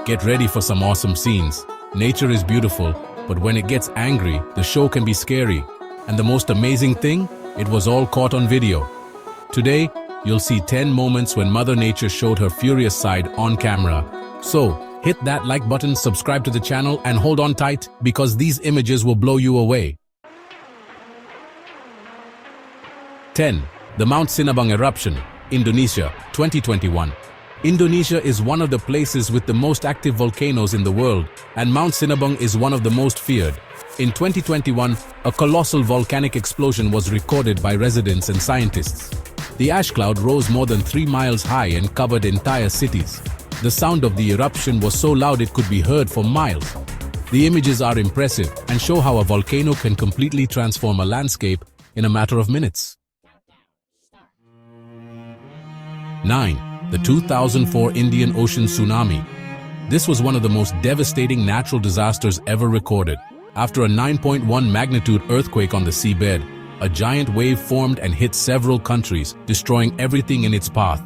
Get ready for some awesome scenes. Nature is beautiful, but when it gets angry, the show can be scary. And the most amazing thing? It was all caught on video. Today, you'll see 10 moments when Mother Nature showed her furious side on camera. So, hit that like button, subscribe to the channel, and hold on tight because these images will blow you away. 10. The Mount Sinabung eruption, Indonesia, 2021. Indonesia is one of the places with the most active volcanoes in the world, and Mount Sinabung is one of the most feared. In 2021, a colossal volcanic explosion was recorded by residents and scientists. The ash cloud rose more than 3 miles high and covered entire cities. The sound of the eruption was so loud it could be heard for miles. The images are impressive and show how a volcano can completely transform a landscape in a matter of minutes. 9. The 2004 Indian Ocean tsunami. This was one of the most devastating natural disasters ever recorded. After a 9.1 magnitude earthquake on the seabed, a giant wave formed and hit several countries, destroying everything in its path.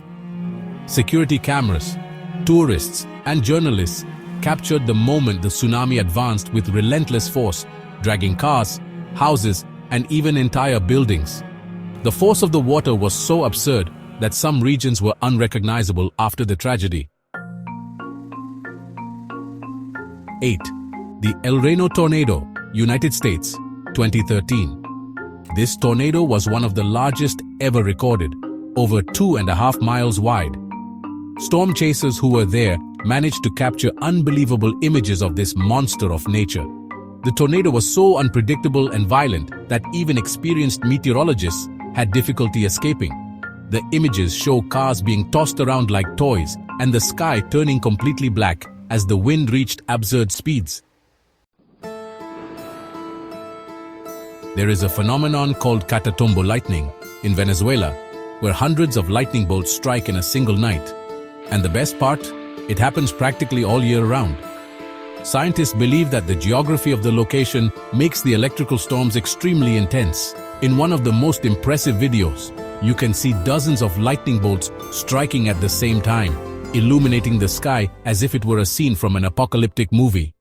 Security cameras, tourists, and journalists captured the moment the tsunami advanced with relentless force, dragging cars, houses, and even entire buildings. The force of the water was so absurd that some regions were unrecognizable after the tragedy. 8. The El Reno tornado, United States, 2013. This tornado was one of the largest ever recorded, over 2.5 miles wide. Storm chasers who were there managed to capture unbelievable images of this monster of nature. The tornado was so unpredictable and violent that even experienced meteorologists had difficulty escaping. The images show cars being tossed around like toys and the sky turning completely black as the wind reached absurd speeds. There is a phenomenon called Catatumbo lightning in Venezuela, where hundreds of lightning bolts strike in a single night. And the best part? It happens practically all year round. Scientists believe that the geography of the location makes the electrical storms extremely intense. In one of the most impressive videos, you can see dozens of lightning bolts striking at the same time, illuminating the sky as if it were a scene from an apocalyptic movie.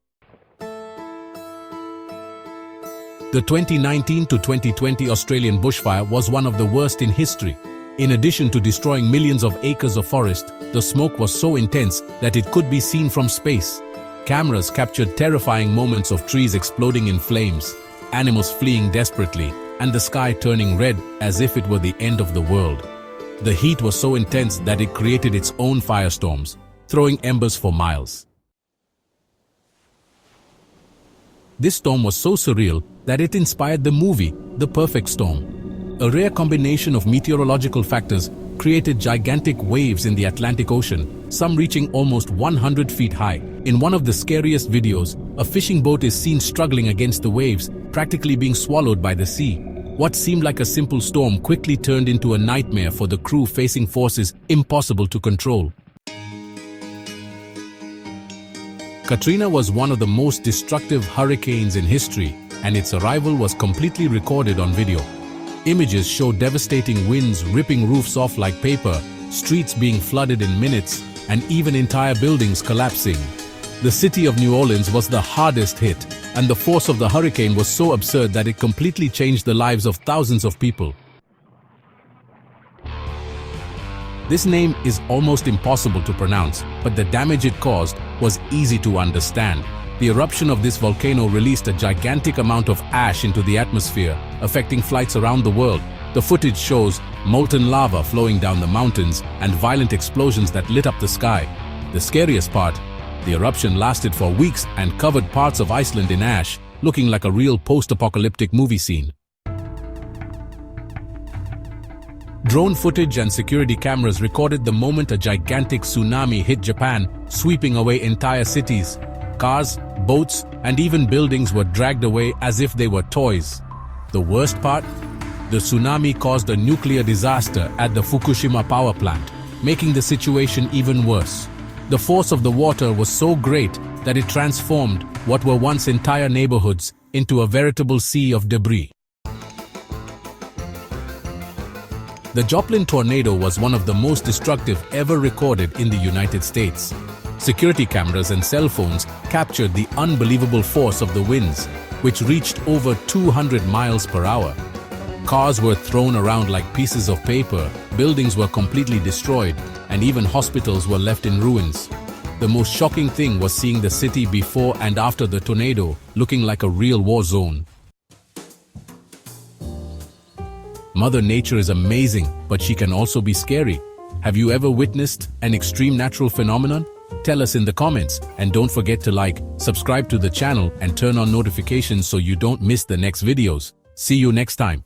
The 2019 to 2020 Australian bushfire was one of the worst in history. In addition to destroying millions of acres of forest, the smoke was so intense that it could be seen from space. Cameras captured terrifying moments of trees exploding in flames, animals fleeing desperately, and the sky turning red as if it were the end of the world. The heat was so intense that it created its own firestorms, throwing embers for miles. This storm was so surreal that it inspired the movie The Perfect Storm. A rare combination of meteorological factors created gigantic waves in the Atlantic Ocean, some reaching almost 100 feet high. In one of the scariest videos, a fishing boat is seen struggling against the waves, practically being swallowed by the sea. What seemed like a simple storm quickly turned into a nightmare for the crew facing forces impossible to control. Katrina was one of the most destructive hurricanes in history, and its arrival was completely recorded on video. Images show devastating winds ripping roofs off like paper, streets being flooded in minutes, and even entire buildings collapsing. The city of New Orleans was the hardest hit, and the force of the hurricane was so absurd that it completely changed the lives of thousands of people. This name is almost impossible to pronounce, but the damage it caused was easy to understand. The eruption of this volcano released a gigantic amount of ash into the atmosphere, affecting flights around the world. The footage shows molten lava flowing down the mountains and violent explosions that lit up the sky. The scariest part, the eruption lasted for weeks and covered parts of Iceland in ash, looking like a real post-apocalyptic movie scene. Drone footage and security cameras recorded the moment a gigantic tsunami hit Japan, sweeping away entire cities. Cars, boats, and even buildings were dragged away as if they were toys. The worst part? The tsunami caused a nuclear disaster at the Fukushima power plant, making the situation even worse. The force of the water was so great that it transformed what were once entire neighborhoods into a veritable sea of debris. The Joplin tornado was one of the most destructive ever recorded in the United States. Security cameras and cell phones captured the unbelievable force of the winds, which reached over 200 miles per hour. Cars were thrown around like pieces of paper, buildings were completely destroyed, and even hospitals were left in ruins. The most shocking thing was seeing the city before and after the tornado, looking like a real war zone. Mother Nature is amazing, but she can also be scary. Have you ever witnessed an extreme natural phenomenon? Tell us in the comments, and don't forget to like, subscribe to the channel and turn on notifications so you don't miss the next videos. See you next time.